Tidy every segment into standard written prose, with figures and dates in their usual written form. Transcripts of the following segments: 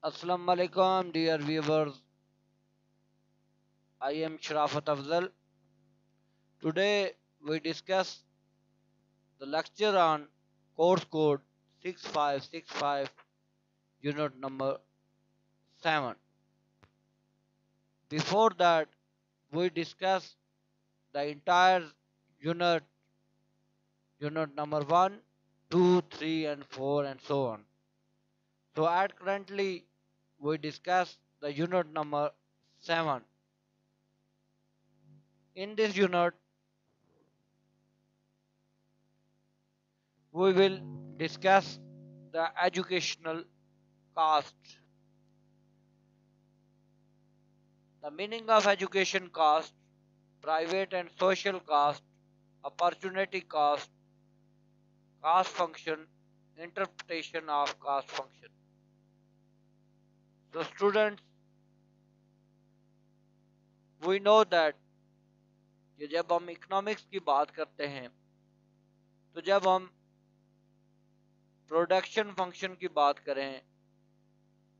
Assalamu alaikum, dear viewers. I am Sharafat Afzal. Today we discuss the lecture on course code 6565, unit number 7. Before that, we discuss the entire unit, unit number 1, 2, 3, and 4, and so on. So, at currently, we discuss the unit number 7. In this unit, we will discuss the educational cost. The meaning of education cost, private and social cost, opportunity cost, cost function, interpretation of cost function. So students, we know that कि जब हम economics की बात करते हैं तो जब हम प्रोडक्शन फंक्शन की बात करें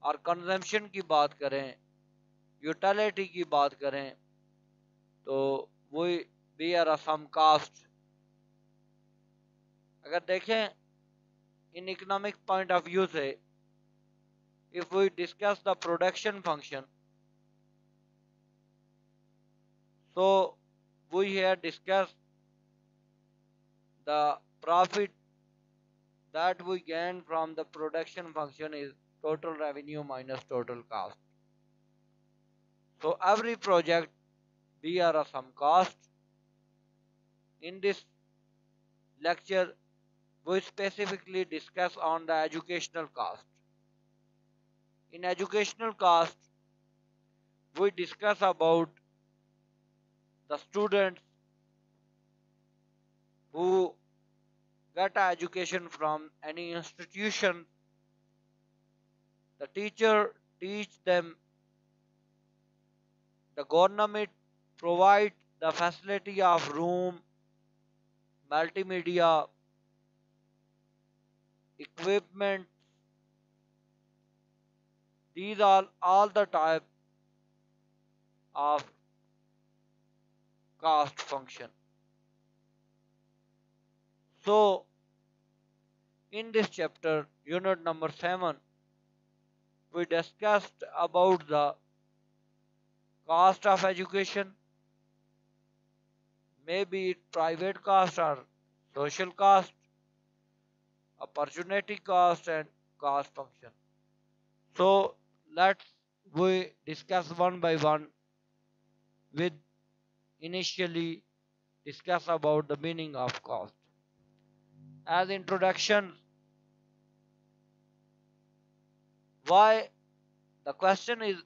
और कंजम्पशन की बात करें, यूटिलिटी की बात करें, तो we bear some cost. अगर देखें in economic point of view से, if we discuss the production function, so we here discuss the profit that we gain from the production function is total revenue minus total cost. So every project bear some cost. In this lecture, we specifically discuss on the educational cost. In educational cost, we discuss about the students who get education from any institution. The teacher teach them, the government provide the facility of room, multimedia, equipment. These are all the type of cost function. So in this chapter, unit number 7, we discussed about the cost of education, maybe it private cost or social cost, opportunity cost, and cost function. So let's we discuss one by one with initially discuss about the meaning of cost. As introduction, why the question is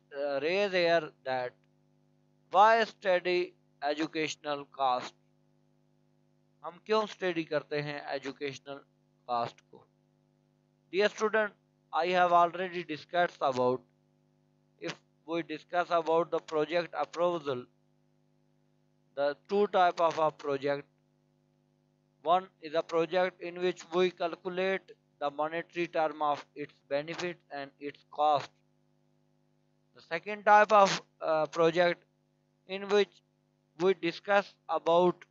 raised here that why study educational cost? हम क्यों study करते हैं educational cast को? Dear student, I have already discussed about, if we discuss about the project appraisal, the two type of a project. One is a project in which we calculate the monetary term of its benefit and its cost. The second type of project in which we discuss about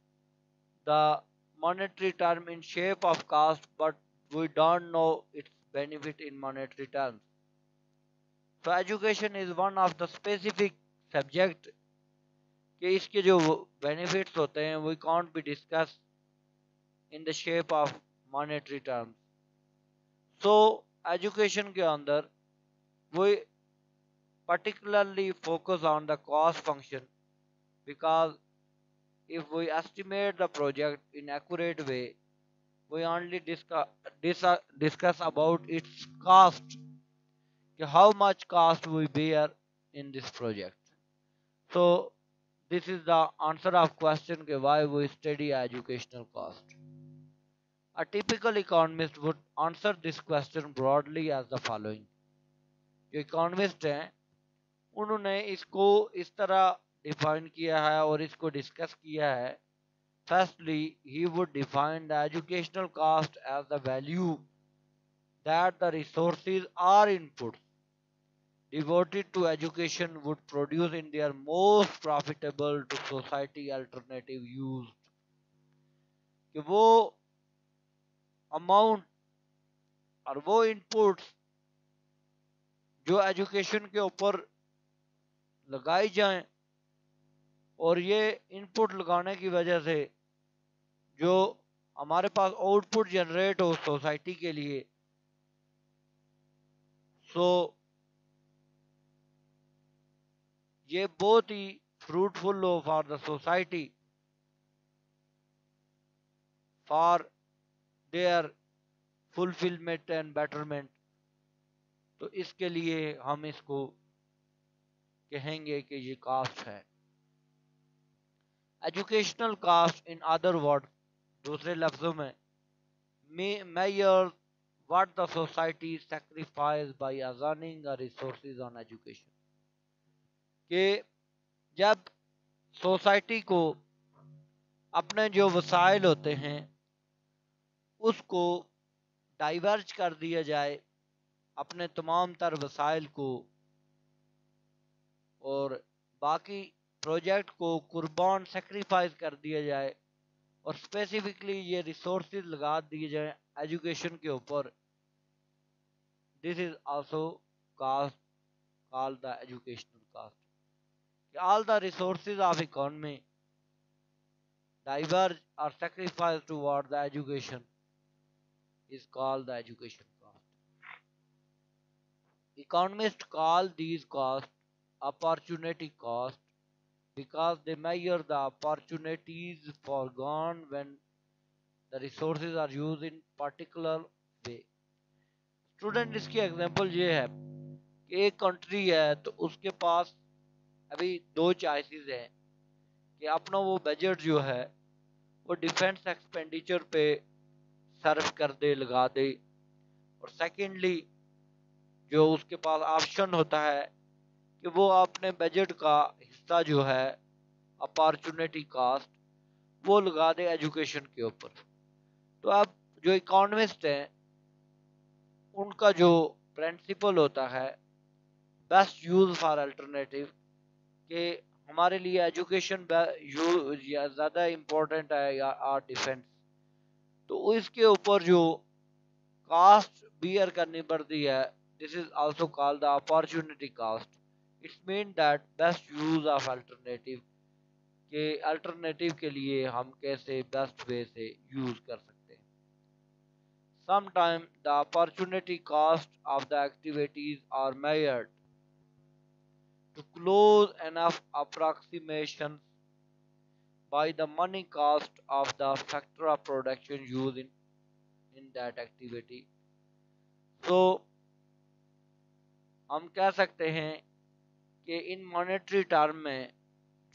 the monetary term in shape of cost, but we don't know its benefit in monetary terms. So education is one of the specific subject कि इसके जो benefits होते हैं we can't be discussed in the shape of monetary terms. So education के अंदर we particularly focus on the cost function, because if we estimate the project in accurate way, we only discuss about its cost, how much cost we bear in this project. So this is the answer of question why we study educational cost. A typical economist would answer this question broadly as the following. जो economist हैं उन्होंने इसको इस तरह define किया है और इसको डिस्कस किया है. Firstly, he would define the educational cost as the value that the resources are inputs devoted to education would produce in their most profitable to society alternative used, कि वो अमाउंट और वो इनपुट्स जो education के ऊपर लगाई जाएं और ये इनपुट लगाने की वजह से जो हमारे पास आउटपुट जनरेट हो सोसाइटी के लिए, सो ये बहुत ही फ्रूटफुल हो for the society, for their fulfilment and betterment. तो इसके लिए हम इसको कहेंगे कि ये कास्ट है। Educational cost in other word, दूसरे लफ्जों में, measures what the society sacrifice by assigning the resources on education, कि जब सोसाइटी को अपने जो वसाइल होते हैं उसको डाइवर्ज कर दिया जाए, अपने तमाम तर वसाइल को, और बाकी प्रोजेक्ट को कुर्बान सेक्रीफाइस कर दिया जाए और स्पेसिफिकली ये रिसोर्सेज लगा दिए जाए एजुकेशन के ऊपर, this is also cost called the educational cost. All the resources of economy diverge or sacrifice toward the education is called the education cost. Economists call these costs opportunity cost because they measure the opportunities foregone when the resources are used in particular way. Student, इसकी example ये है कि एक country है तो उसके पास अभी दो चॉइसेस हैं कि अपना वो बजट जो है वो डिफेंस एक्सपेंडिचर पे सर्व कर दे, लगा दे, और सेकेंडली जो उसके पास ऑप्शन होता है कि वो अपने बजट का हिस्सा जो है अपॉर्चुनिटी कास्ट वो लगा दे एजुकेशन के ऊपर। तो अब जो इकोनॉमिस्ट हैं उनका जो प्रिंसिपल होता है बेस्ट यूज फॉर अल्टरनेटिव, कि हमारे लिए एजुकेशन ज़्यादा इम्पोर्टेंट है या डिफेंस, तो इसके ऊपर जो कास्ट बियर करनी पड़ती है, this is also called the opportunity cost. It's mean that best use of alternative, के अल्टरनेटिव के लिए हम कैसे बेस्ट वे से यूज कर सकते हैं। Sometime the opportunity cost of the activities are measured to close enough approximations by the money cost of the factor of production used in that activity. So हम कह सकते हैं कि इन मॉनेटरी टर्म में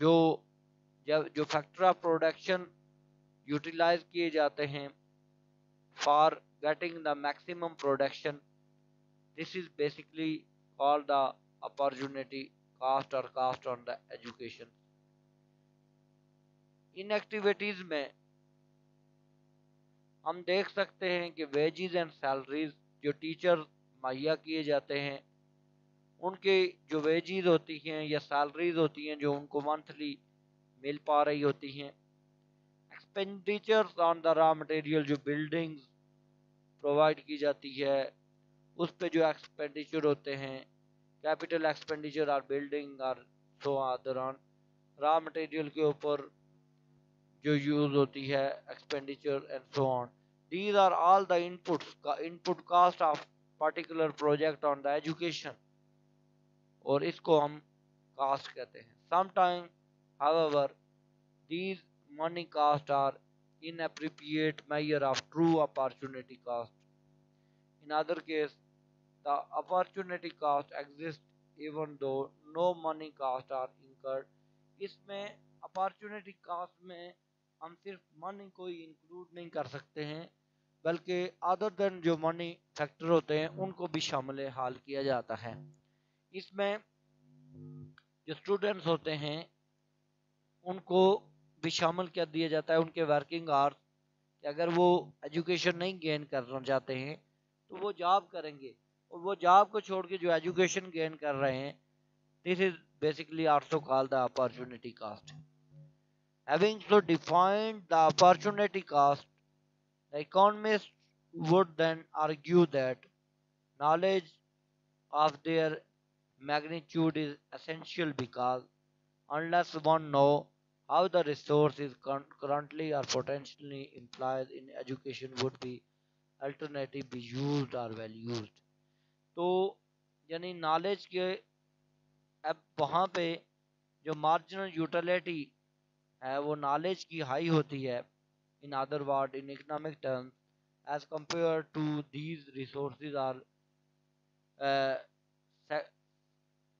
जो जो फैक्टर ऑफ प्रोडक्शन यूटिलाइज किए जाते हैं for getting the maximum production, this is basically called the opportunity cost और कास्ट ऑन द एजुकेशन। इन एक्टिविटीज में हम देख सकते हैं कि वेजेस एंड सैलरीज जो टीचर मुहैया किए जाते हैं उनके जो वेजेस होती हैं या सैलरीज होती हैं जो उनको मंथली मिल पा रही होती हैं, expenditures on the raw material जो बिल्डिंग्स प्रोवाइड की जाती है उस पे जो एक्सपेंडिचर होते हैं, कैपिटल एक्सपेंडिचर और बिल्डिंग और so other on raw material के ऊपर जो यूज होती है expenditure and so on, these are all the inputs का input cost of particular project on the education, और इसको हम कास्ट कहते हैं। Sometime however these money costs are inappropriate measure of true opportunity cost. In other case, the opportunity cost exists even though no money cost are incurred. इसमें opportunity cast में हम सिर्फ money को ही इंक्लूड नहीं कर सकते हैं बल्कि अदर देन जो मनी फैक्टर होते हैं उनको भी शामिल हाल किया जाता है। इसमें जो स्टूडेंट्स होते हैं उनको भी शामिल कर दिया जाता है, उनके वर्किंग आवर्स, कि अगर वो एजुकेशन नहीं गेन करना चाहते हैं तो वो जॉब करेंगे और वो जॉब को छोड़ के जो एजुकेशन गेन कर रहे हैं, this is basically also called the opportunity cost. Having so defined the opportunity cost, the economists would then argue that knowledge of their magnitude is essential because unless one know how the resource is currently or potentially implied in education would be alternative be used or well used. तो यानी knowledge के अब वहाँ पे जो marginal utility है वो knowledge की हाई होती है, in other words in economic terms, as compared to these resources are uh,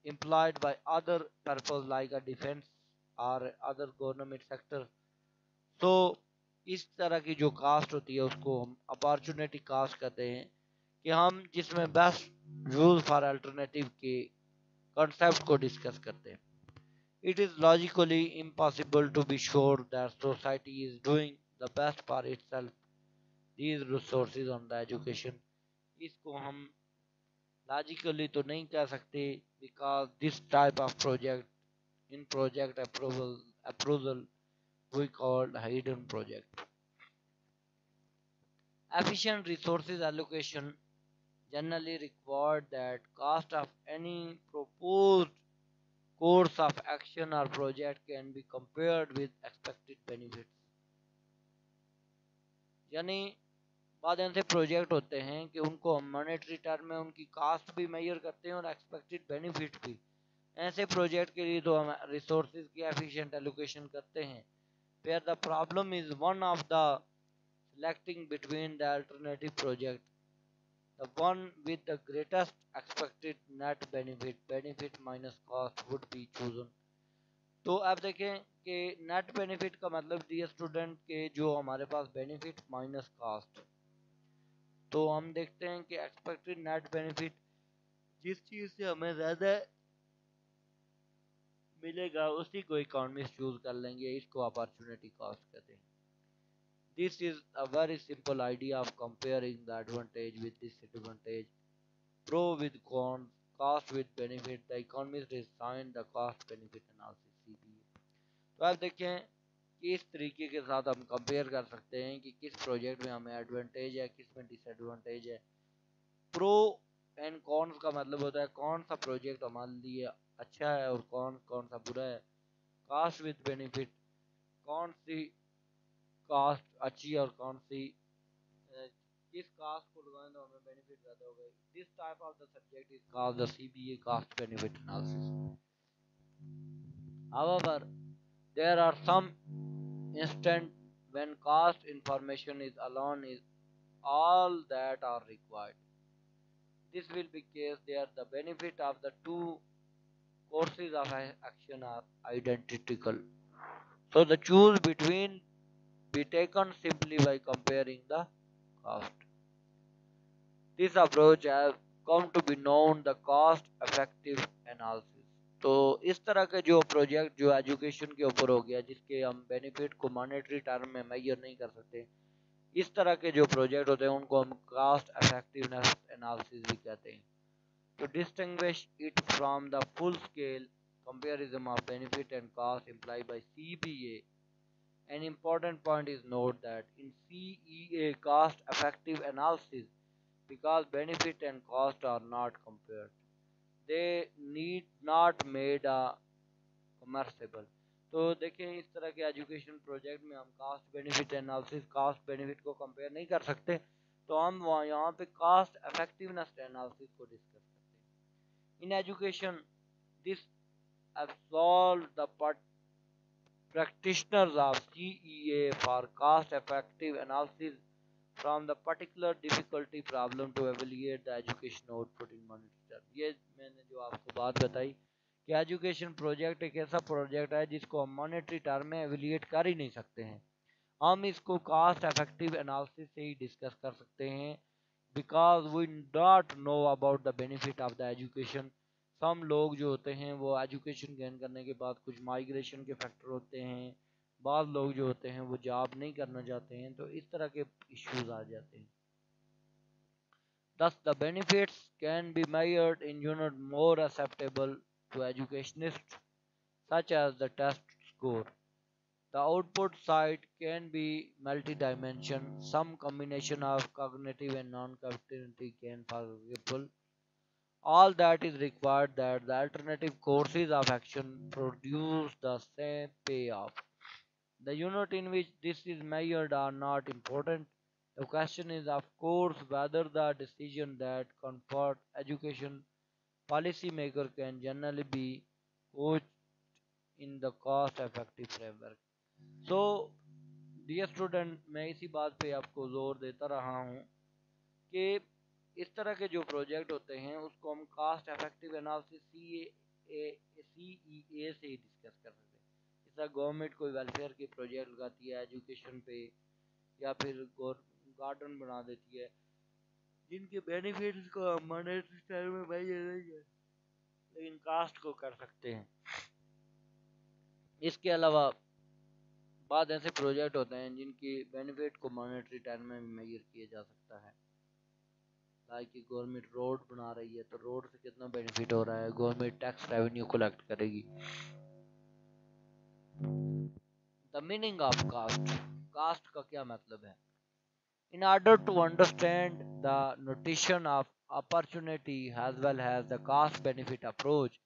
employed by other purpose like a defense or other government sector. तो इस तरह की जो कास्ट होती है उसको हम अपॉर्चुनिटी कास्ट कहते हैं, कि हम जिसमें बेस्ट यूज फॉर अल्टरनेटिव के कॉन्सेप्ट को डिस्कस करते हैं. It is logically impossible to be sure that society is doing the best for itself these resources on the education. इसको हम logically तो नहीं कह सकते, because this type of project in project approval we call hidden project. Efficient resources allocation generally required that cost of any proposed course of action or project can be compared with expected benefits. यानी बाद ऐसे project होते हैं कि उनको हम monetary term में उनकी कास्ट भी मेजर करते हैं और एक्सपेक्टेड बेनिफिट भी. ऐसे प्रोजेक्ट के लिए तो हम रिसोर्सेज की एफिशिएंट एलोकेशन करते हैं. Where the problem is one of the selecting between the alternative project, the one with the greatest expected net benefit minus cost would be chosen. तो अब देखें कि नेट बेनिफिट का मतलब डियर स्टूडेंट के जो हमारे पास बेनिफिट माइनस कास्ट. तो हम देखते हैं कि एक्सपेक्टेड नेट बेनिफिट जिस चीज़ से हमें ज़्यादा मिलेगा उसी को इकोनॉमिस्ट चूज कर लेंगे, इसको अपॉर्चुनिटी कॉस्ट कहते हैं. This is a very simple idea of comparing the advantage with disadvantage, pro with cons, cost with benefit. The economist designed the cost benefit analysis CBA. तो आप देखें कि इस तरीके के साथ हम कंपेयर कर सकते हैं कि किस प्रोजेक्ट में हमें एडवांटेज है, किस में डिसएडवांटेज है. प्रो एंड कॉन्स का मतलब होता है कौन सा प्रोजेक्ट हमारे लिए अच्छा है और कौन सा बुरा है. कास्ट विद बेनिफिट, कौन सी कास्ट अच्छी है और कौन सी किस कास्ट को लगाएं तो हमें बेनिफिट ज़्यादा होगा. This type of the subject is called the CBA cost benefit analysis. However, there are some instances when cost information is alone is all that are required. This will be case there the benefit of the two courses of action are identical. So the choose between be taken simply by comparing the cost. This approach has come to be known the cost effective analysis. तो इस तरह के जो project जो education के ऊपर हो गया जिसके हम बेनिफिट को मॉनेटरी टर्म में मेजर नहीं कर सकते, इस तरह के जो प्रोजेक्ट होते हैं उनको हम कॉस्ट इफेक्टिवनेस एनालिसिस भी कहते हैं. To distinguish it from the full-scale comparison of benefit and cost implied by CBA, an important point is note that in CEA cost-effective analysis, because benefit and cost are not compared, they need not made a commerciable. तो देखें इस तरह के education project में हम cost benefit analysis cost benefit को compare नहीं कर सकते, तो हम वहाँ यहाँ पे कास्ट इफेक्टिवनेस एनालिसिस को डिस्कस करते हैं. In education, this absolves the practitioners of CEA for cost-effective analysis from the particular difficulty problem to evaluate the education output in monetary terms. ये मैंने जो आपको बात बताई कि एजुकेशन प्रोजेक्ट एक ऐसा प्रोजेक्ट है जिसको हम मॉनेटरी टर्म में एवेल्यूएट कर ही नहीं सकते हैं, हम इसको कास्ट इफेक्टिव एनालिसिस से ही डिस्कस कर सकते हैं. Because we don't know about the benefit of the education. Some लोग जो होते हैं वो एजुकेशन गेन करने के बाद कुछ माइग्रेशन के फैक्टर होते हैं, बाद लोग जो होते हैं वो जॉब नहीं करना चाहते हैं, तो इस तरह के इश्यूज आ जाते हैं. Thus, the benefits can be measured in unit more acceptable to educationists, such as the test score. The output side can be multidimensional. Some combination of cognitive and non-cognitive can, for example, all that is required that the alternative courses of action produce the same payoff. The unit in which this is measured are not important. The question is, of course, whether the decision that comfort education policymaker can generally be coached in the cost effective framework. So, dear student, मैं इसी बात पे आपको जोर देता रहा हूँ कि इस तरह के जो प्रोजेक्ट होते हैं उसको हम कास्ट इफेक्टिव एनालिसिस CEA से ही डिस्कस कर सकते हैं। इस तरह गवर्नमेंट कोई वेलफेयर के प्रोजेक्ट लगाती है एजुकेशन पे, या फिर गार्डन बना देती है जिनके बेनिफिट्स को हम मॉनेटरी टर्म में मेजर नहीं कर, लेकिन कास्ट को कर सकते हैं। इसके अलावा बाद ऐसे प्रोजेक्ट होते हैं जिनकी बेनिफिट को मॉनेटरी टर्म में मेजर किया जा सकता है। लाइक कि गवर्नमेंट रोड बना रही है तो रोड से कितना बेनिफिट हो रहा है, गवर्नमेंट टैक्स रेवेन्यू कलेक्ट करेगी। The meaning of cost, cost का क्या मतलब है? In order to understand the notion of opportunity as well as the cost benefit approach,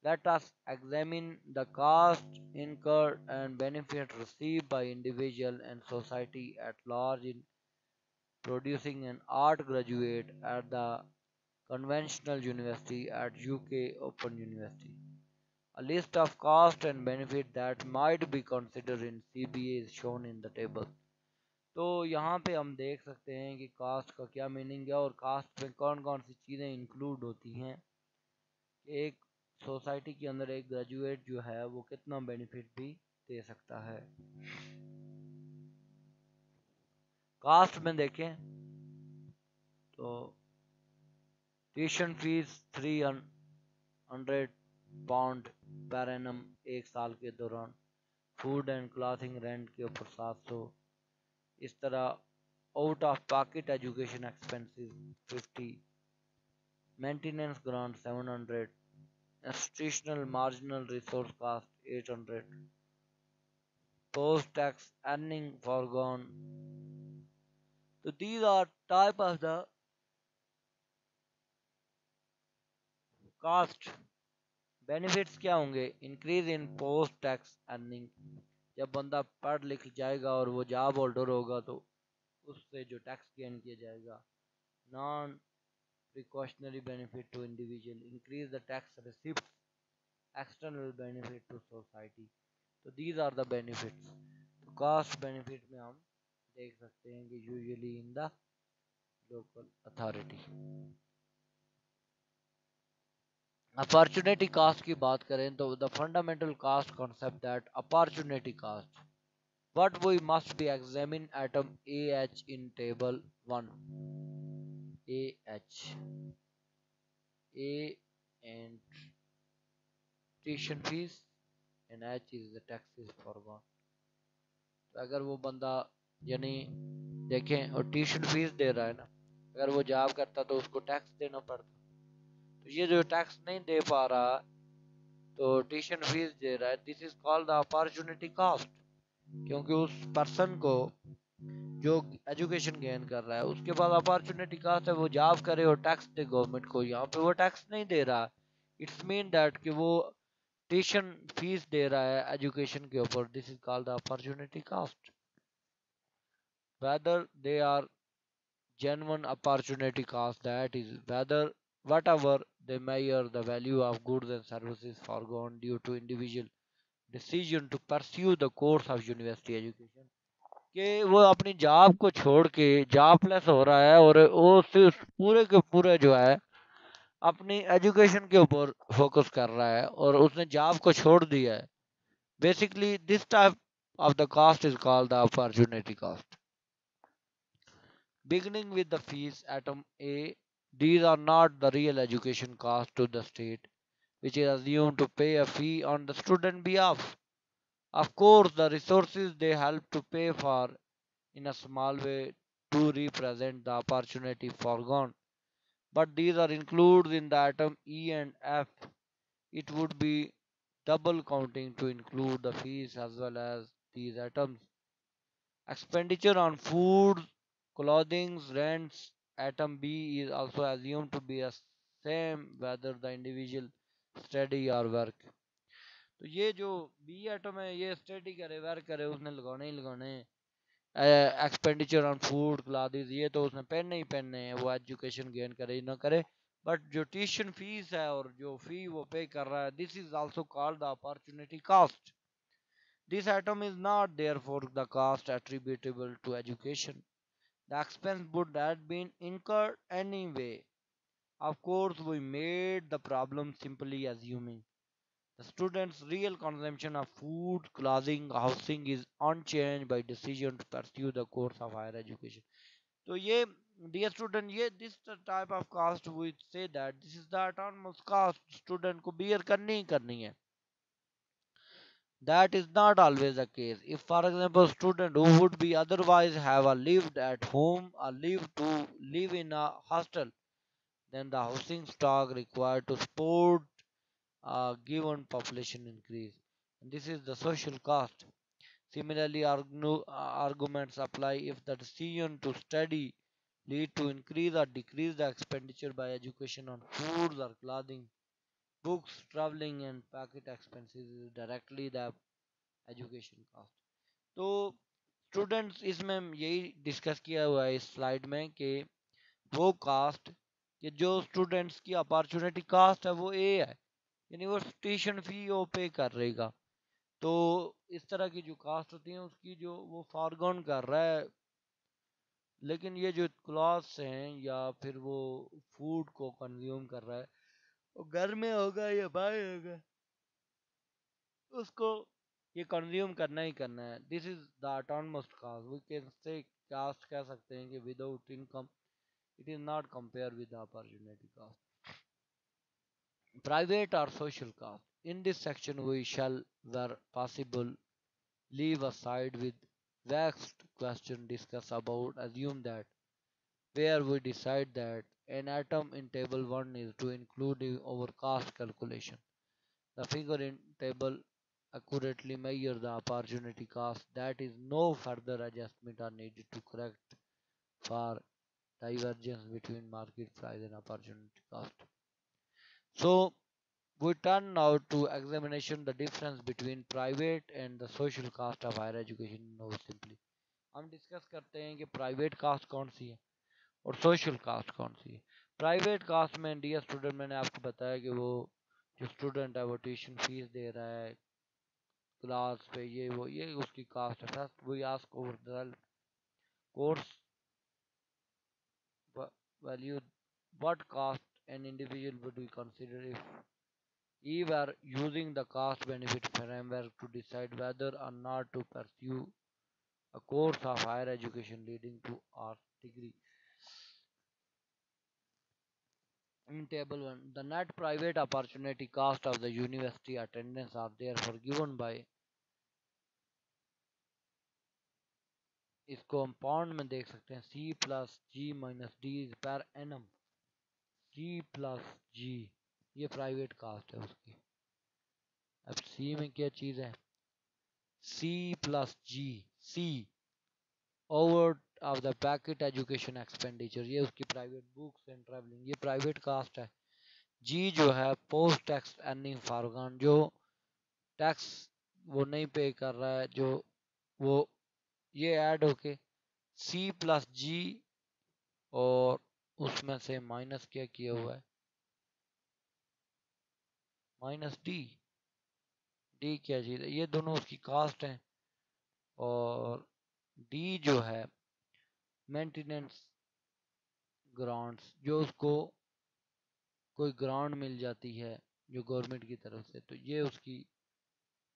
let us examine the cost incurred and benefit received by individual and society at large in producing an art graduate at the conventional university at UK Open University. A list of cost and benefit that might be considered in CBA is shown in the table. तो यहाँ पे हम देख सकते हैं कि cast का क्या मीनिंग है और कास्ट में कौन कौन सी चीज़ें इंक्लूड होती हैं। एक सोसाइटी के अंदर एक ग्रेजुएट जो है वो कितना बेनिफिट भी दे सकता है। कास्ट में देखें तो ट्यूशन फीस £300 पर एनम एक साल के दौरान, फूड एंड क्लॉथिंग रेंट के ऊपर 700, इस तरह out of pocket education expenses 50, maintenance grant 700, institutional marginal resource cost 800, post tax earning foregone. So these are type of the cost। Benefits क्या होंगे? Increase in post tax earning, जब बंदा पढ़ लिख जाएगा और वो जॉब होल्डर होगा तो उससे जो टैक्स गेन किया जाएगा। Non precautionary benefit to individual, increase the tax receipt, external benefit to society. तो दीज आर द बेनिफिट्स। तो कास्ट बेनिफिट में हम देख सकते हैं कि usually in the local authority. Opportunity cost की बात करें तो the fundamental cost concept that opportunity cost, what we must be examine atom AH in table 1। AH, A and tuition fees and H is the taxes forgone। तो अगर वो बंदा यानी देखें और ट्यूशन फीस दे रहा है ना, अगर वो जॉब करता तो उसको टैक्स देना पड़ता। तो ये जो टैक्स नहीं दे पा रहा तो ट्यूशन फीस दे रहा है, this is called the opportunity cost. क्योंकि उस पर्सन को जो एजुकेशन गेन कर रहा है उसके पास अपॉर्चुनिटी कॉस्ट है, वो जॉब करे और टैक्स दे गवर्नमेंट को। यहाँ पे वो टैक्स नहीं दे रहा, इट्स मीन दैट कि वो ट्यूशन फीस दे रहा है एजुकेशन के ऊपर, this is called the opportunity cost. whether they are genuine opportunity cost, that is whether whatever they measure the value of goods and services foregone due to individual decision to pursue the course of university education, कि वो अपनी job को छोड़ के jobless हो रहा है और वो सिर्फ पूरे के पूरे जो है अपनी एजुकेशन के ऊपर फोकस कर रहा है और उसने जॉब को छोड़ दिया है। Basically this type of the cost is called the opportunity cost. Beginning with the fees, atom A, these are not the real education cost to the state, which is assumed to pay a fee on the student behalf. Of course, the resources they help to pay for in a small way do represent the opportunity forgone, but these are included in the atom E and F. It would be double counting to include the fees as well as these items. Expenditure on food, clothing, rents, atom B is also assumed to be a same whether the individual study or work. तो ये जो B atom है ये study करे work करे उसने लगाने ही लगाने हैं एक्सपेंडिचर ऑन फूड क्लासेस ये तो उसने पहनने ही पहनने हैं वो एजुकेशन गेन करे ना करे बट जो ट्यूशन फीस है और जो फी वो पे कर रहा है this is also called the opportunity cost. This item is not therefore the cost attributable to education. The expense would have been incurred anyway. Of course, we made the problem simply assuming the student's real consumption of food, clothing, housing is unchanged by decision to pursue the course of higher education. So, ये dear student, ये this type of cost we say that this is the autonomous cost student को bear करनी ही करनी है. That is not always the case. If, for example, a student who would be otherwise have a lived at home or live in a hostel, then the housing stock required to support a given population increase. And this is the social cost. Similarly, arguments apply if the decision to study lead to increase or decrease the expenditure by education on foods or clothing, books, traveling, and pocket expenses is directly the education cost. तो students इसमें यही discuss किया हुआ है इस slide में कि वो कास्ट कि जो स्टूडेंट्स की अपॉर्चुनिटी कास्ट है वो ए है यानी वो ट्यूशन फी वो पे कर रहेगा. तो इस तरह की जो कास्ट होती है उसकी जो वो फॉरगॉन कर रहा है लेकिन ये जो क्लॉथ्स हैं या फिर वो फूड को कंज्यूम कर रहा है वो घर में होगा या बाहर होगा उसको ये कंज्यूम करना ही करना है. This is the autonomous cost we can say cost कह सकते हैं कि without income it is not compare with opportunity cost. Private और social cost in this section we shall where possible leave aside with vexed question discuss about assume that where we decide that an atom in table 1 is to include our cost calculation. The figure in table accurately measure the opportunity cost. That is, no further adjustment are needed to correct for divergence between market price and opportunity cost. So we turn now to examination the difference between private and the social cost of higher education. No simply हम discuss करते हैं कि private cast कौन सी है और social cast कौन सी है. Private cast में डियर स्टूडेंट मैंने आपको बताया कि वो जो स्टूडेंट है वो ट्यूशन फीस दे रहा है क्लास पे ये वो ये उसकी कास्ट है. First we ask over the course value what cost an individual would we consider if he were using the cost benefit framework to decide whether or not to pursue a course of higher education leading to arts degree. In table 1, the net private opportunity cost of the university attendance are therefore given by इसको हम pound में देख सकते हैं C plus G minus D per annum. C plus G ये private cost है उसकी. अब सी में क्या चीज है C plus G C over of the packet education expenditure ये उसकी प्राइवेट बुक्स एंड ट्रैवलिंग ये प्राइवेट कास्ट है. जी जो है पोस्ट टैक्स अर्निंग फॉरगॉन जो टैक्स वो नहीं पे कर रहा है जो वो ये ऐड होके सी प्लस जी और उसमें से माइनस क्या किया हुआ है माइनस डी. डी क्या चीज है ये दोनों उसकी कास्ट हैं और डी जो है मेंटेनेंस ग्रांट्स जो उसको कोई ग्रांट मिल जाती है जो गवर्नमेंट की तरफ से तो ये उसकी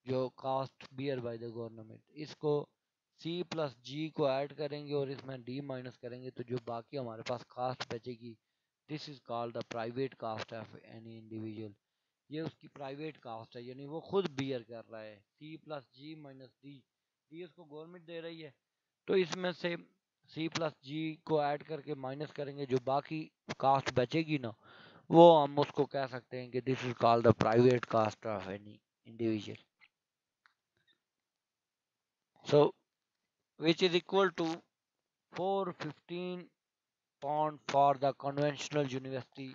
जो cost bear by the government. इसको सी प्लस जी को ऐड करेंगे और इसमें डी माइनस करेंगे तो जो बाकी हमारे पास कास्ट बचेगी this is called the private cost of any individual. ये उसकी प्राइवेट कास्ट है यानी वो खुद बियर कर रहा है C plus G minus D. D उसको गवर्नमेंट दे रही है तो इसमें से सी प्लस जी को ऐड करके माइनस करेंगे, जो बाकी कास्ट बचेगी ना, वो हम उसको कह सकते हैं कि this is called the private cost of any individual. So which is equal to 415 pound for the conventional university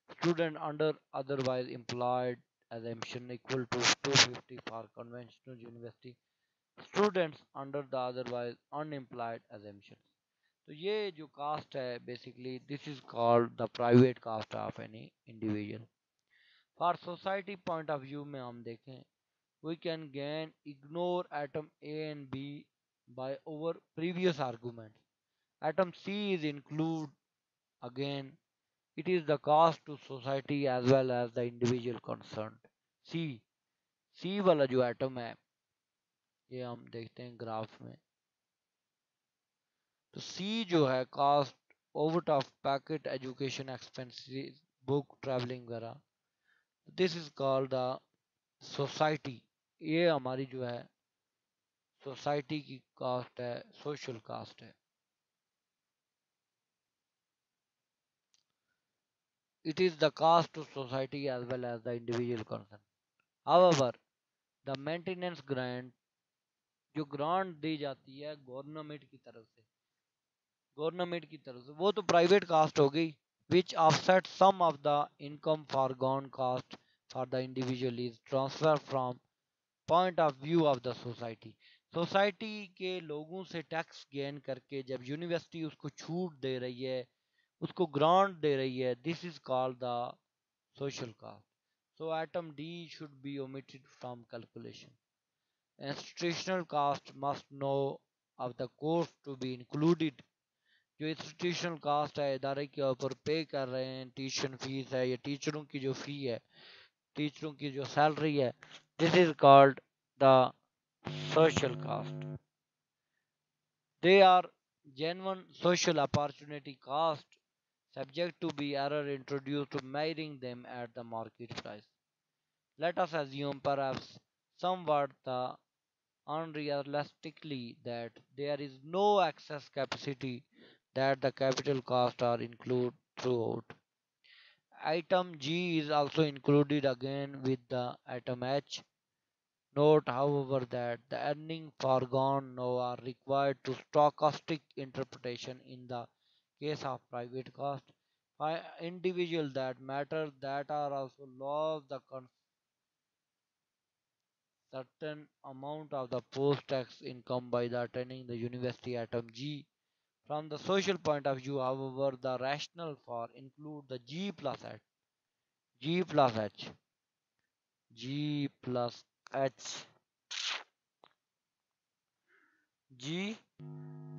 student under otherwise employed assumption equal to 250 for conventional university students under the otherwise unemployed assumption। तो ये जो cost है basically this is called the private cost of any individual. For society point of view में हम देखें, we can gain ignore atom A and B by over previous arguments। Atom C is include again, it is the cost to society as well as the individual concerned। C C वाला जो atom है, ये हम देखते हैं graph में, तो C जो है cost over of packet education expenses book travelling वगैरह, this is called the society. ये हमारी जो है सोसाइटी की कास्ट है, सोशल कास्ट है। It is the cost to society as well as the individual concern. However the maintenance grant, जो grant दी जाती है गवर्नमेंट की तरफ से वो तो प्राइवेट कास्ट हो गई, which offset some of the income forgone cost for the individual is transfer from point of view of the society. Society के लोगों से टैक्स गेन करके जब यूनिवर्सिटी उसको छूट दे रही है, उसको ग्रांट दे रही है, this is called the social cost. So item D should be omitted from calculation. Institutional cost must no of the course to be included. जो इंस्टीट्यूशनल कास्ट है, इदारे के ऊपर पे कर रहे हैं, ट्यूशन फीस है या टीचरों की जो फी है, टीचरों की जो सैलरी है, this is called the social caste। They are genuine social opportunity cost subject to be error introduced to measuring them at the market price। Let us assume perhaps somewhat the unrealistically that there is no excess capacity, that the capital costs are included throughout. Item G is also included again with the item H. Note, however, that the earning foregone now are required to stochastic interpretation in the case of private cost. By individual that matter that are also lost the certain amount of the post-tax income by the attending the university item G. From the social point of view, however, the rationale for include the G plus H, G plus H, G plus H, G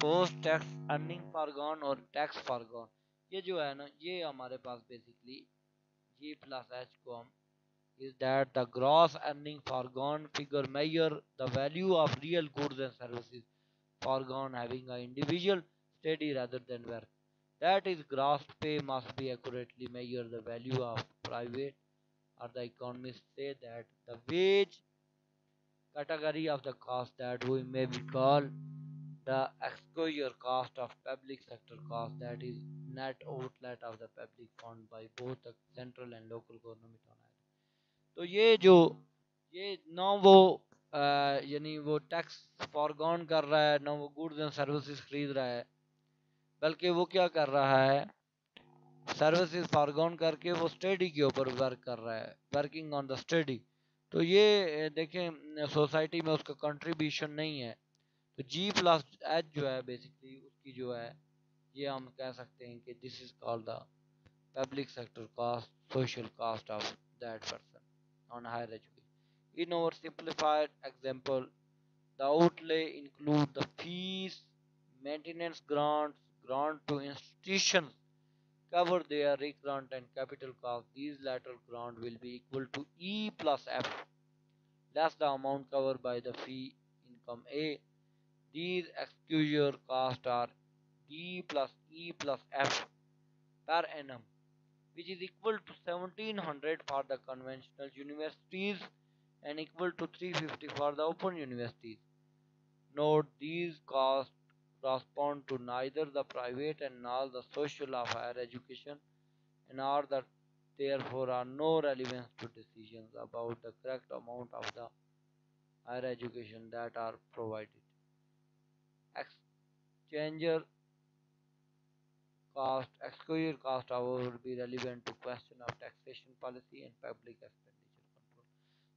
post tax earning foregone और tax foregone. ये जो है ना, ये हमारे पास basically जी plus H को हम is that the gross earning foregone figure measure the value of real goods and services foregone having an individual steady rather than work। That is, gross pay must be accurately measure the value of private, or the economists say that the wage category of the cost that we may be called the exposure cost of public sector cost, that is net outlet of the public fund by both the central and local government on either। तो ये ना वो यानी वो tax foregone कर रहा है, ना वो गुड्स एंड सर्विसेज खरीद रहा है, बल्कि वो क्या कर रहा है, सर्विसेज फॉरगॉन करके वो स्टडी के ऊपर वर्क कर रहा है, वर्किंग ऑन द स्टडी। तो ये देखें सोसाइटी में उसका कंट्रीब्यूशन नहीं है। तो जी प्लस एच जो है बेसिकली उसकी जो है, ये हम कह सकते हैं कि this is called the public sector cost, social cost of that person on higher education. In our simplified example, the outlay include the fees, maintenance grants, grant to institutions, cover their recurrent and capital cost. These lateral grant will be equal to E plus F, less the amount covered by the fee income A. These exposure costs are D plus E plus F per annum, which is equal to 1700 for the conventional universities and equal to 350 for the open universities. Note, these costs correspond to neither the private and nor the social of higher education, and are that therefore are no relevance to decisions about the correct amount of the higher education that are provided. Exchanger excluded cost, however, will be relevant to question of taxation policy and public expenditure control.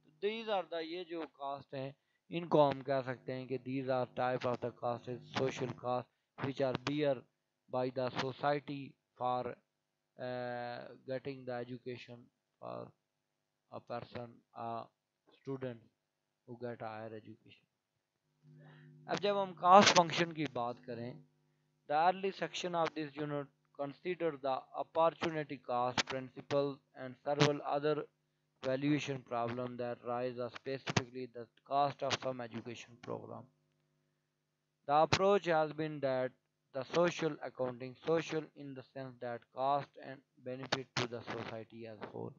तो these are the ये जो cost हैं इनको हम कह सकते हैं कि these are type of the cost is social cost which are bear by the society for getting the education for a person, a student who get a higher education. अब जब हम cost function की बात करें, the early section of this unit consider the opportunity cost principle and several other valuation problems that rise specifically the cost of some education program. The approach has been that the social accounting, social in the sense that cost and benefit to the society as a whole.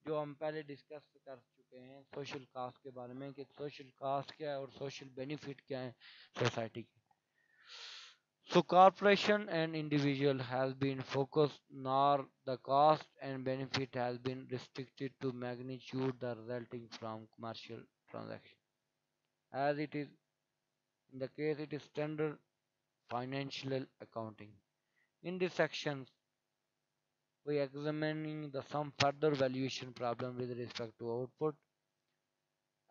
जो हम पहले discuss कर चुके हैं social cast के बारे में कि सोशल कास्ट क्या है और सोशल बेनिफिट क्या है सोसाइटी की. So corporation and individual has been focused, nor the cost and benefit has been restricted to magnitude the resulting from commercial transaction. As it is in the case it is standard financial accounting. In this section, we examining the some further valuation problem with respect to output.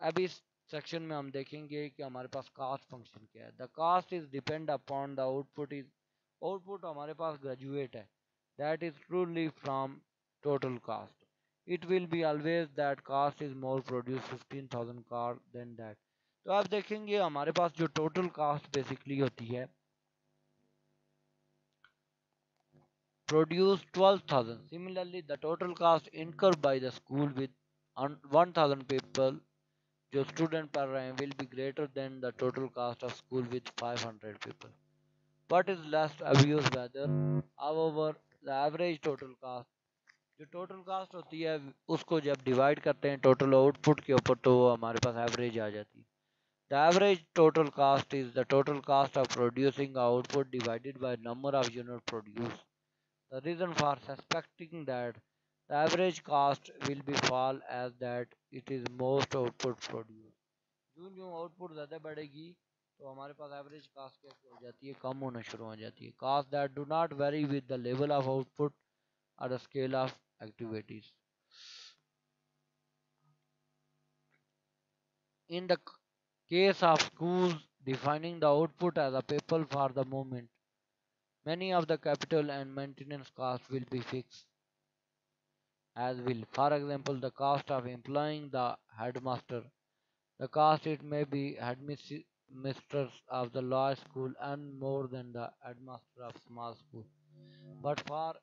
अब इस section में हम देखेंगे कि हमारे पास cast function क्या है. The cost is depend upon the output हमारे पास ग्रेजुएट है that is truly from total cost. It will be always that cost is more produce 15,000 car than that. तो आप देखेंगे हमारे पास जो टोटल कास्ट बेसिकली होती है produce 12,000. Similarly, the total cost incurred by the school with 1,000 people जो student पढ़ रहे हैं will be greater than the total cost of school with 500 people. What is less obvious whether, however, the average total cost जो total cast होती है उसको जब divide करते हैं टोटल आउटपुट के ऊपर तो हमारे पास एवरेज आ जाती है. The average total cost is the total cost of producing output divided by number of units produced. The reason for suspecting that the average cost will be fall as that it is most output produced. जो जो output ज़्यादा बढ़ेगी तो हमारे पास average cast कैसे हो जाती है कम होना शुरू हो जाती है. Cost that do not vary with the level of output और the scale of activities. In the case of schools defining the output as a people for the moment, many of the capital and maintenance costs will be fixed as will, for example, the cost of employing the headmaster. The cost it may be headmistress of the large school and more than the headmaster of small school. But for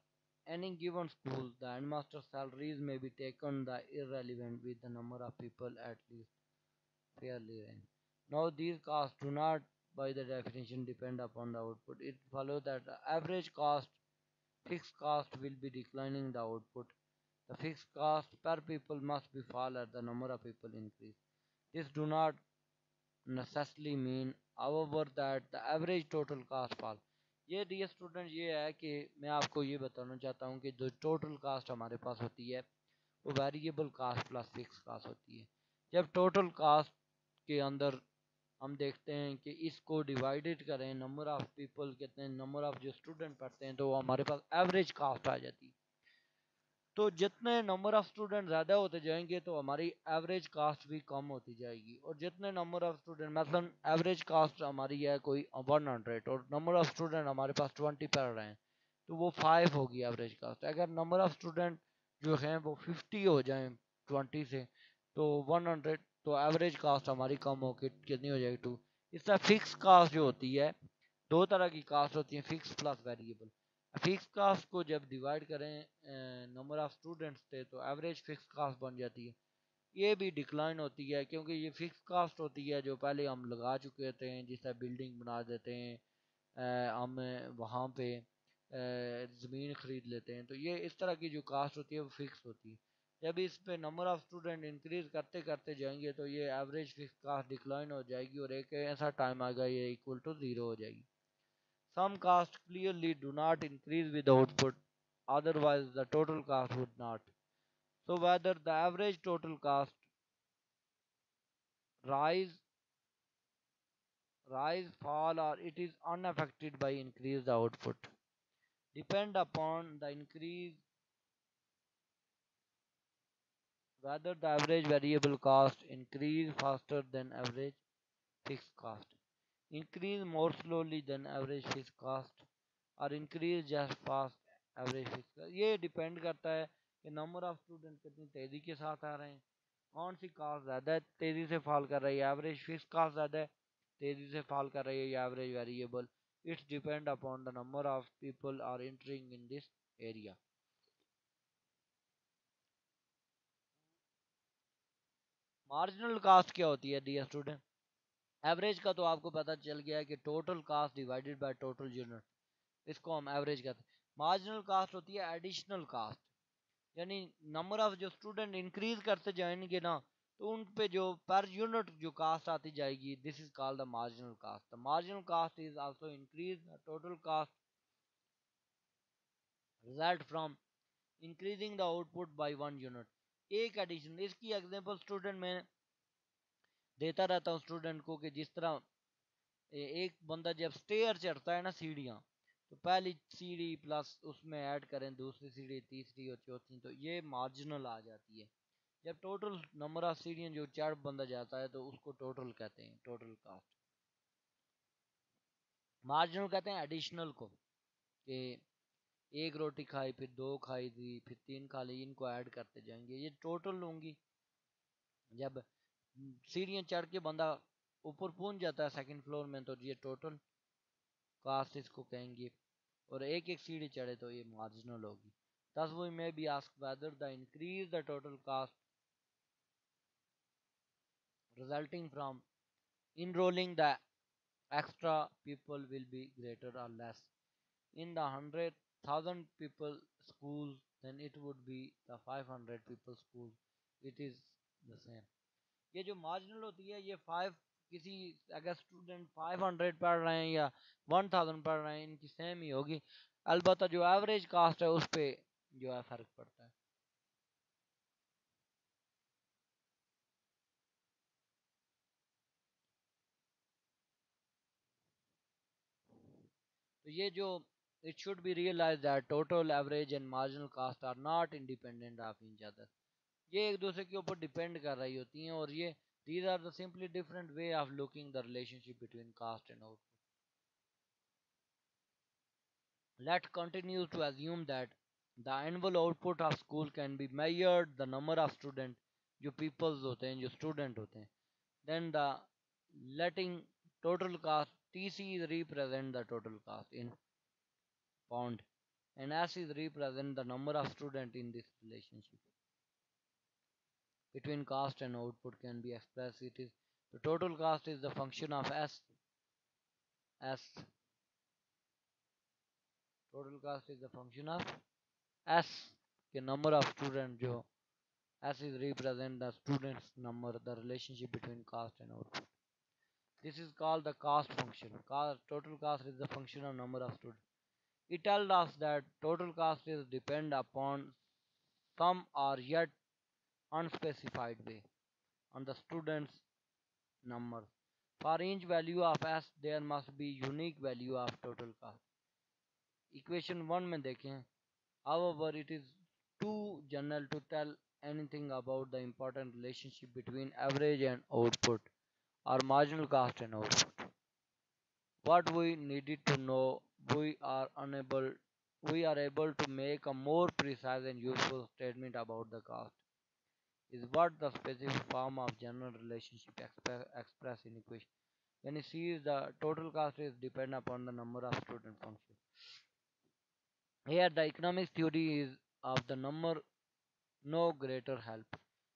any given school, the headmaster's salaries may be taken the irrelevant with the number of people at least fairly range. Now these costs do not by the definition depend upon the output. It follows that the average cost fixed cost will be declining the output. The fixed cost per people must be fall as the number of people increase. This do not necessarily mean however that the average total cost fall. ये dear student ये है कि मैं आपको ये बताना चाहता हूँ कि जो टोटल कास्ट हमारे पास होती है वो variable cost plus fix cost होती है. जब टोटल कास्ट के अंदर हम देखते हैं कि इसको डिवाइडेड करें नंबर ऑफ पीपल कितने नंबर ऑफ जो स्टूडेंट पढ़ते हैं तो हमारे पास एवरेज कास्ट आ जाती है. तो जितने नंबर ऑफ स्टूडेंट ज़्यादा होते जाएंगे तो हमारी एवरेज कास्ट भी कम होती जाएगी. और जितने नंबर ऑफ स्टूडेंट मतलब एवरेज कास्ट हमारी है कोई 100 और नंबर ऑफ स्टूडेंट हमारे पास 20 पढ़ रहे हैं तो वो 5 होगी एवरेज कास्ट. अगर नंबर ऑफ स्टूडेंट जो हैं वो 50 हो जाएं 20 से तो 100 तो एवरेज कास्ट हमारी कम होकर कितनी हो जाएगी 2. इस तरह फिक्स कास्ट जो होती है दो तरह की कास्ट होती है fix plus variable. Fix cost को जब डिवाइड करें नंबर ऑफ स्टूडेंट्स थे तो एवरेज फिक्स कास्ट बन जाती है. ये भी डिक्लाइन होती है क्योंकि ये फिक्स कास्ट होती है जो पहले हम लगा चुके थे जिससे बिल्डिंग बना देते हैं हम वहाँ पे ज़मीन ख़रीद लेते हैं तो ये इस तरह की जो कास्ट होती है वो फिक्स होती है. जब इस पे नंबर ऑफ़ स्टूडेंट इंक्रीज करते करते जाएंगे तो ये एवरेज फिक्स कास्ट डिक्लाइन हो जाएगी और एक ऐसा टाइम आएगा ये इक्वल टू ज़ीरो हो जाएगी. Some costs clearly do not increase with output, otherwise the total cost would not. So whether the average total cost rise, fall, or it is unaffected by increased output, depend upon the increase whether the average variable cost increase faster than average fixed cost, increase more slowly than average fixed cost, और increase just fast average fixed cost. ये depend करता है कि number of student कितनी तेजी के साथ आ रहे हैं, कौन सी कास्ट ज़्यादा तेजी से फॉल कर रही है, एवरेज फिक्स कास्ट ज़्यादा तेजी से फॉल कर रही है या average variable. It's depend upon the number of people are entering in this area. Marginal cost क्या होती है डियर स्टूडेंट? एवरेज का तो आपको पता चल गया है कि total cast divided by total unit, इसको हम एवरेज कहते हैं. मार्जिनल कास्ट होती है एडिशनल कास्ट, यानी नंबर ऑफ जो स्टूडेंट इंक्रीज करते जाएंगे ना, तो उन पे जो पर यूनिट जो कास्ट आती जाएगी, this is called the marginal cast. The marginal cast is also increase total cast result from increasing the output by one unit. एक एडिशन, इसकी एग्जांपल स्टूडेंट में देता रहता हूँ स्टूडेंट को कि जिस तरह एक बंदा जब स्टेयर चढ़ता है ना सीढ़ियाँ, तो पहली सीढ़ी प्लस उसमें ऐड करें दूसरी सीढ़ी तीसरी और चौथी, तो ये मार्जिनल आ जाती है. जब टोटल नंबर ऑफ सीढ़ियाँ जो चढ़ बंदा जाता है तो उसको टोटल कहते हैं, टोटल कास्ट. मार्जिनल कहते हैं एडिशनल को, कि एक रोटी खाई फिर दो खाई थी फिर तीन खा ली, इनको ऐड करते जाएंगे, ये टोटल होंगी. जब सीढ़ियाँ चढ़ के बंदा ऊपर पहुंच जाता है सेकंड फ्लोर में, तो ये टोटल कास्ट इसको कहेंगे, और एक एक सीढ़ी चढ़े तो ये मार्जिनल होगी. Thus we may be asked whether the increase the total cost resulting from enrolling the extra people will be greater or less. In the 100,000 people schools, then it would be the 500 people school. It is the same. ये जो marginal होती है ये five, किसी अगर student 500 पढ़ रहे हैं या 1000 पढ़ रहे हैं, इनकी सेम ही होगी. अलबत्ता जो एवरेज कास्ट है उस पे जो है फर्क पड़ता है. तो ये जो it should be realized that total average and marginal cost are not independent of each other. ये एक दूसरे के ऊपर डिपेंड कर रही होती हैं, और ये these are the simply different way of looking the relationship between cost and output. Let's continue to assume that the annual output of school can be measured the number of student, जो peoples होते हैं जो student होते हैं, then the letting total cost TC is represent the total cost in pound, and S is represent the number of student in this relationship between cost and output can be expressed. It is the total cost is the function of S. Total cost is the function of S के number of student, जो S is represent the students number, the relationship between cost and output. This is called the cost function. Total cost is the function of number of students. It tells us that total cost is depend upon some or yet unspecified way on the students number. For each value of S there must be unique value of total cost. Equation 1 में देखें. However, it is too general to tell anything about the important relationship between average and output or marginal cost and output. What we needed to know, we are able to make a more precise and useful statement about the cost is what the specific form of general relationship express in equation. When you see the total cost is depend upon the number of student function. Here the economics theory is of the number no greater help.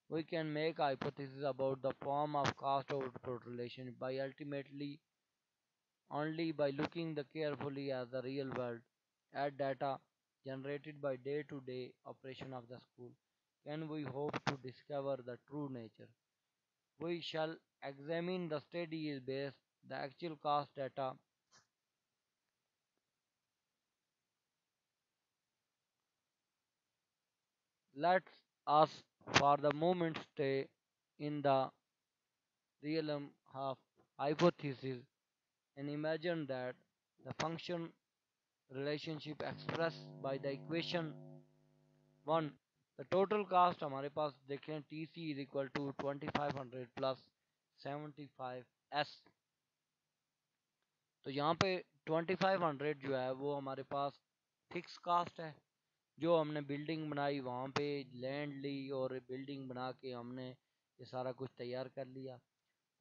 We can make a hypothesis about the form of cost output relation by ultimately only by looking the carefully at the real world at data generated by day-to-day operation of the school can we hope to discover the true nature. We shall examine the study is based the actual cost data Let's us for the moment stay in the realm of hypothesis and imagine that the function relationship expressed by the equation 1, the total cost हमारे पास देखें TC is equal to 2500 plus 75S। तो यहाँ पे 2500 जो है वो हमारे पास fix cast है, जो हमने बिल्डिंग बनाई वहाँ पे लैंड ली और बिल्डिंग बना के हमने ये सारा कुछ तैयार कर लिया।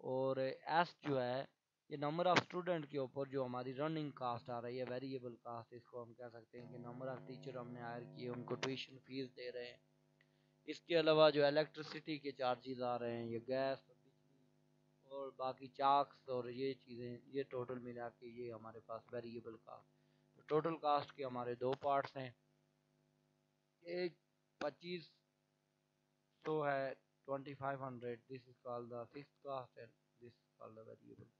और एस जो है ये नंबर ऑफ़ स्टूडेंट के ऊपर जो हमारी रनिंग कास्ट आ रही है, वेरिएबल कास्ट इसको हम कह सकते हैं कि नंबर ऑफ़ टीचर हमने हायर किए, उनको ट्यूशन फीस दे रहे हैं। इसके अलावा जो इलेक्ट्रिसिटी के चार्जेस आ रहे हैं, ये गैस बिजली और बाकी चाक्स और ये चीज़ें, ये टोटल मिला के ये हमारे पास वेरिएबल कास्ट। तो टोटल कास्ट के हमारे दो पार्ट्स हैं, एक 2500 है 2500, this is called the fixed cost and this is called the variable cost.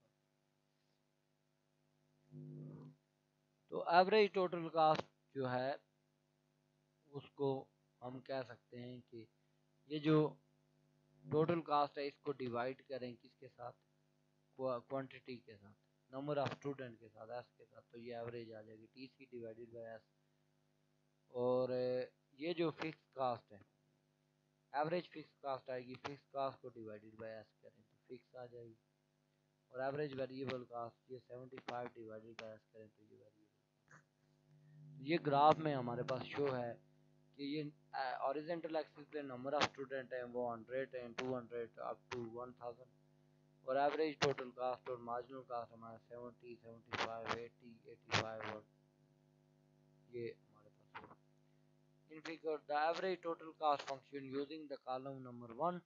तो एवरेज टोटल कास्ट जो है उसको हम कह सकते हैं कि ये जो टोटल कास्ट है इसको डिवाइड करें किसके साथ, क्वांटिटी के साथ, नंबर ऑफ स्टूडेंट के साथ, एस के साथ, तो ये एवरेज आ जाएगी TC डिवाइडेड बाय एस। और ये जो फिक्स कास्ट है, एवरेज फिक्स कास्ट आएगी, फिक्स कास्ट को डिवाइडेड बाय एस करें तो फिक्स आ जाएगी। और एवरेज वेरिएबल कास्ट ये 75 डिवाइडेड बाय एस करें तो ये वेरिएबल। ये ग्राफ में हमारे पास शो है कि ये हॉरिजॉन्टल एक्सिस पे नंबर ऑफ स्टूडेंट हैं वो 100 हैं, 200 अप टू 1000, और एवरेज टोटल कास्ट और मार्जिनल कास्ट हमारा 70, 75, 80, 85 और ये हमारे पास है। In figure, the average total cost function using the column number 1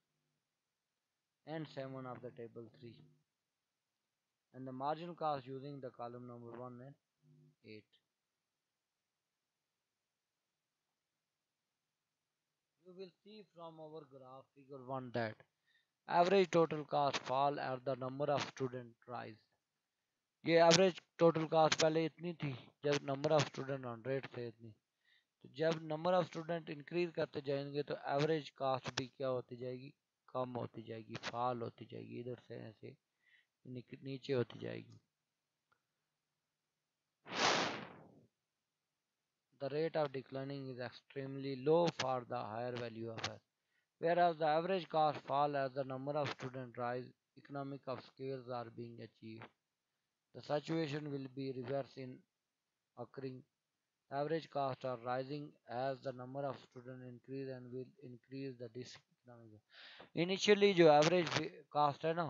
and 7 of the table 3 and the marginal cost using the column number 1 and 8. You will see from our graph figure 1 that average total cost fall as the number of student rise. ये average total cast पहले इतनी थी जब number of student 100 थे इतनी, तो जब number of student increase करते जाएंगे तो एवरेज कास्ट भी क्या होती जाएगी, कम होती जाएगी, फॉल होती जाएगी, इधर से ऐसे नीचे होती जाएगी। The rate of declining is extremely low for the higher value of S, whereas the average cost fall as the number of students rise, economic of scales are being achieved. The situation will be reverse in occurring. Average costs are rising as the number of students increase and will increase the diseconomic. Initially जो average cost है ना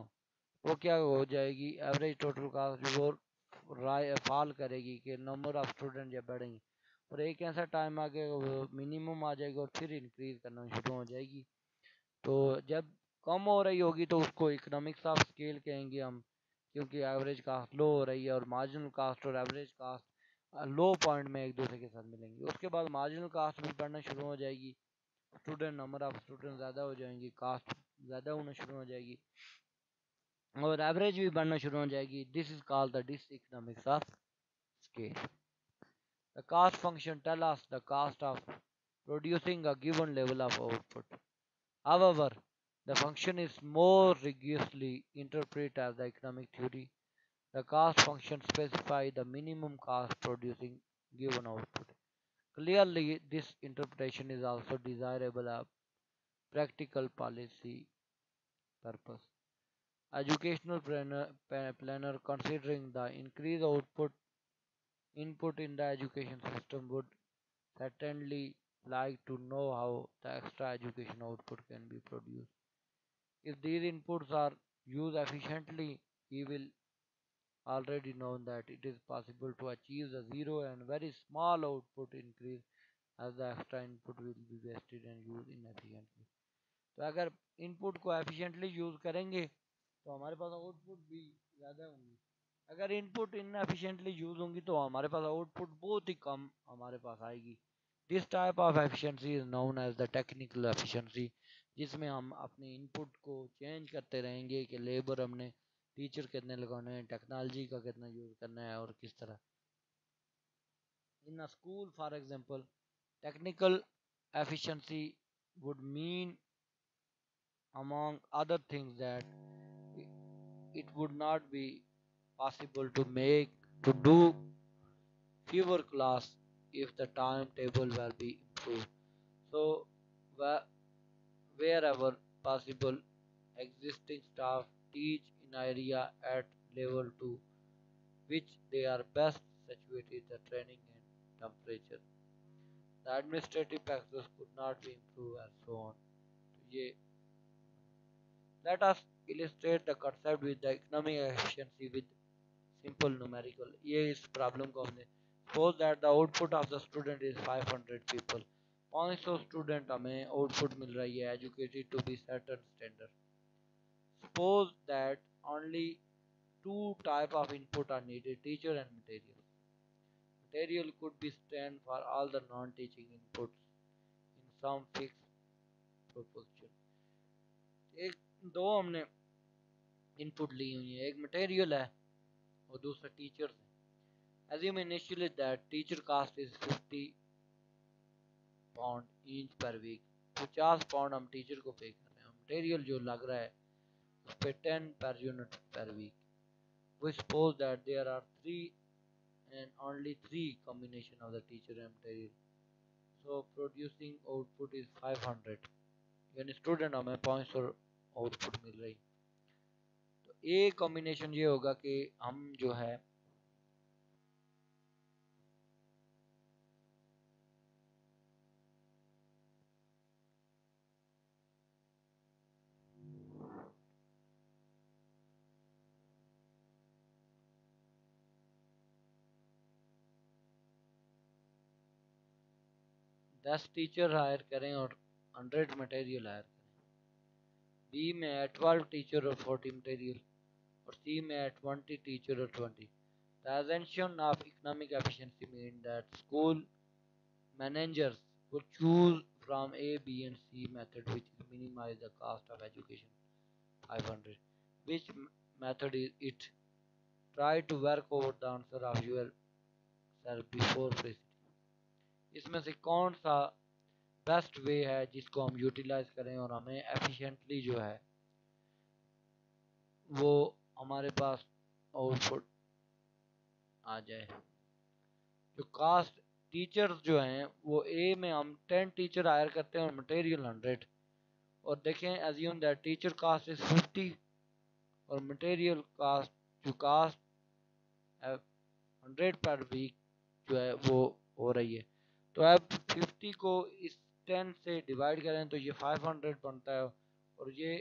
वो क्या हो जाएगी, average total cast वो fall करेगी कि नंबर ऑफ स्टूडेंट जब बढ़ेंगे, और एक ऐसा टाइम आ गया वो मिनिमम आ जाएगा और फिर इंक्रीज करना शुरू हो जाएगी। तो जब कम हो रही होगी तो उसको इकोनॉमिक्स ऑफ स्केल कहेंगे हम, क्योंकि एवरेज कास्ट लो हो रही है और मार्जिनल कास्ट और एवरेज कास्ट लो पॉइंट में एक दूसरे के साथ मिलेंगे। उसके बाद मार्जिनल कास्ट भी बढ़ना शुरू हो जाएगी, स्टूडेंट नंबर ऑफ स्टूडेंट ज़्यादा हो जाएंगी, कास्ट ज़्यादा होना शुरू हो जाएगी और एवरेज भी बढ़ना शुरू हो जाएगी। This is called the diseconomics of scale. The cost function tell us the cost of producing a given level of output. However, the function is more rigorously interpreted as the economic theory. The cost function specifies the minimum cost producing given output. Clearly, this interpretation is also desirable of practical policy purpose. Educational planner considering the increased output input in the education system would certainly like to know how the extra education output can be produced. If these inputs are used efficiently, he will already know that it is possible to achieve the zero and very small output increase as the extra input will be wasted and used inefficiently. तो अगर input को efficiently use करेंगे तो हमारे पास output भी ज़्यादा होंगी, अगर इनपुट इनएफिशिएंटली यूज़ होंगी तो हमारे पास आउटपुट बहुत ही कम हमारे पास आएगी। This type of efficiency is known as the technical efficiency, जिसमें हम अपने इनपुट को चेंज करते रहेंगे कि लेबर हमने टीचर कितने लगाने हैं, टेक्नोलॉजी का कितना यूज़ करना है और किस तरह। In a school for example technical efficiency would mean, among other things, that it would not be possible to do fewer class if the timetable will be improved. So wherever possible, existing staff teach in area at level 2 which they are best situated the training and temperature. The administrative practice could not be improved and so on. तो ये let us illustrate the concept with the economic efficiency with simple numerical. ये इस problem को हमने suppose that the output of the student is 500 people. 500 student हमें output मिल रही है educated to be certain standard. Suppose that only two type of input are needed, teacher and material. Material could be stand for all the non-teaching inputs in some fixed proportion. एक दो हमने input ली हुई है, एक material है और दूसरा teachers है. Assume initially that teacher cost is 50 pound each per week. 50 pound हम टीचर को पे कर रहे हैं. मटेरियल जो लग रहा है उस पे 10 per unit per week. We suppose that there are three and only three combination of the teacher and material. So producing output is 500. यानी स्टूडेंट हमें 500 आउटपुट मिल रही. तो एक कॉम्बिनेशन ये होगा कि हम जो है दस टीचर हायर करें और 100 मटेरियल हायर करें. बी में है 12 टीचर और 40 मटेरियल और सी में है 20 टीचर और 20. The assumption of economic efficiency means that school managers would choose from A, B and C method which minimize the cost of education 500. Which method is it? Try to work out the answer of yourself before proceeding. इसमें से कौन सा best way है जिसको हम utilise करें और हमें एफिशिएंटली जो है वो हमारे पास आउटपुट आ जाए. जो कास्ट टीचर्स जो हैं वो ए में हम 10 टीचर हायर करते हैं और मटेरियल 100. और देखें assume that teacher cost is 50 और मटेरियल कास्ट जो कास्ट 100 पर वीक जो है वो हो रही है. तो अब 50 को इस 10 से डिवाइड करें तो ये 500 बनता है और ये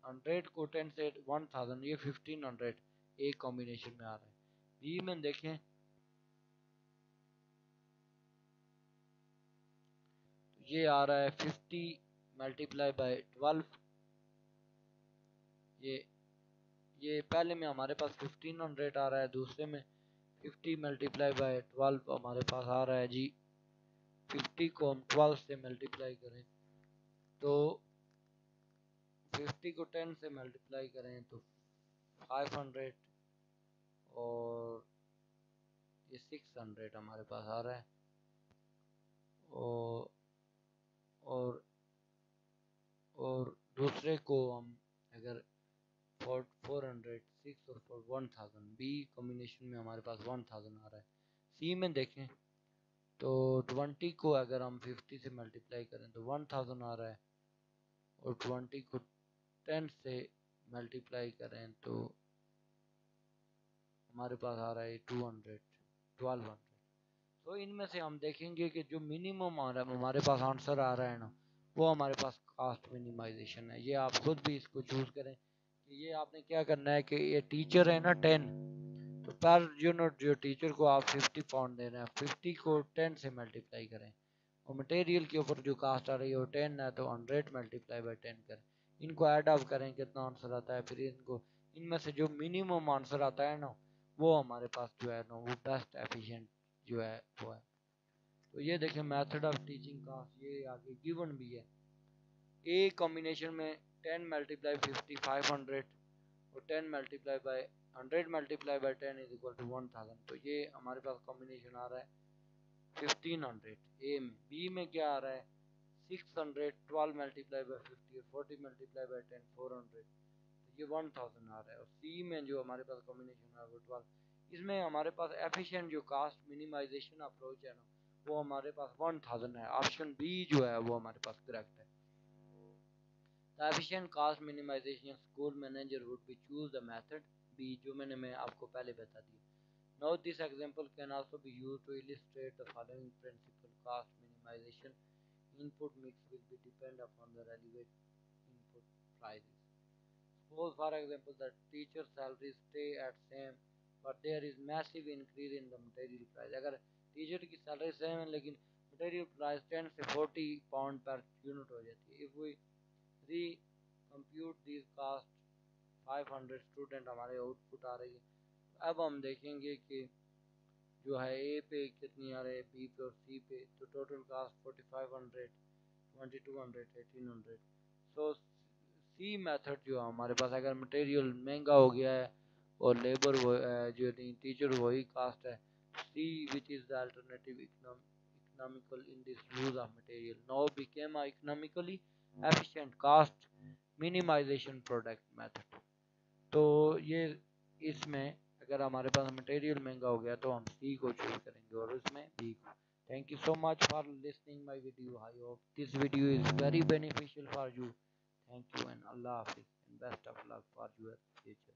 100 को 10 से 1000 ये 1500 एक कॉम्बिनेशन में आ रहा है. बी में देखें तो ये आ रहा है 50 मल्टीप्लाई बाय 12. ये पहले में हमारे पास 1500 आ रहा है, दूसरे में 50 मल्टीप्लाई बाय 12 हमारे पास आ रहा है जी. 50 को हम 12 से मल्टीप्लाई करें तो 50 को 10 से मल्टीप्लाई करें तो 500 और ये 600 हमारे पास आ रहा है. और और और दूसरे को हम अगर 400 6 और 1000 बी कॉम्बिनेशन में हमारे पास 1000 आ रहा है. सी में देखें तो 20 को अगर हम 50 से मल्टीप्लाई करें तो 1000 आ रहा है और 20 को 10 से मल्टीप्लाई करें तो हमारे पास आ रहा है 200 1200. तो इनमें से हम देखेंगे कि जो मिनिमम हमारे पास आंसर आ रहा है ना वो हमारे पास कास्ट मिनिमाइजेशन है. ये आप खुद भी इसको चूज करें कि ये आपने क्या करना है कि ये टीचर है ना 10 तो पर यूनिट जो टीचर को आप 50 पाउंड दे रहे हैं 50 को 10 से मल्टीप्लाई करें और मटेरियल के ऊपर जो कास्ट आ रही है वो 10 है तो 100 मल्टीप्लाई बाय 10 करें. इनको ऐड ऑफ करें कितना आंसर आता है फिर इनको इनमें से जो मिनिमम आंसर आता है ना वो हमारे पास जो है ना वो बेस्ट एफिशिएंट जो है वो है. तो ये देखें मेथड ऑफ टीचिंग कास्ट ये आगे गिवन भी है. ए कॉम्बिनेशन में 10 मल्टीप्लाई 50 500 और 10 multiply by 100 multiply by 10 is equal to 1000. तो ये हमारे पास कॉम्बिनेशन आ रहा है 1500 ए में. बी में क्या आ रहा है 600 12 मल्टीप्लाई बाय 50 और 40 मल्टीप्लाई बाय 10 400, तो ये 1000 आ रहा है। और सी में जो हमारे पास कॉम्बिनेशन है वो 12। इसमें हमारे पास एफिशिएंट जो कास्ट मिनिमाइजेशन अप्रोच है ना, वो हमारे पास 1000 है। ऑप्शन बी जो है वो हमारे पास करेक्ट है। The efficient cost minimization school manager would be choose the method B, जो मैं आपको पहले बता दी। Now this example can also be used to illustrate the following principle: cost minimization input mix will be depend upon the relevant input prices. Suppose for example that teacher salaries stay at same but there is massive increase in the material price. अगर teacher की salary same है लेकिन material price 10 से 40 pound per unit हो जाती है। If we री compute this cast 500 student हमारे आउटपुट आ रही है। अब हम देखेंगे कि जो है ए पे कितनी आ रही है, बी पे और सी पे, तो टोटल कास्ट 4500 2200 1800। सो सी मेथड जो है हमारे पास, अगर मटेरियल महंगा हो गया है और लेबर वो जो टीचर वही कास्ट है, C which is the alternative economical in this use of material now became a economically efficient cost minimization product method। तो ये इसमें अगर हमारे पास मटेरियल महंगा हो गया तो हम सी को चूज करेंगे और उसमें बी को। Thank you so much for listening my video. I hope this video is very beneficial for you. Thank you and Allah Hafiz and best of luck for your future.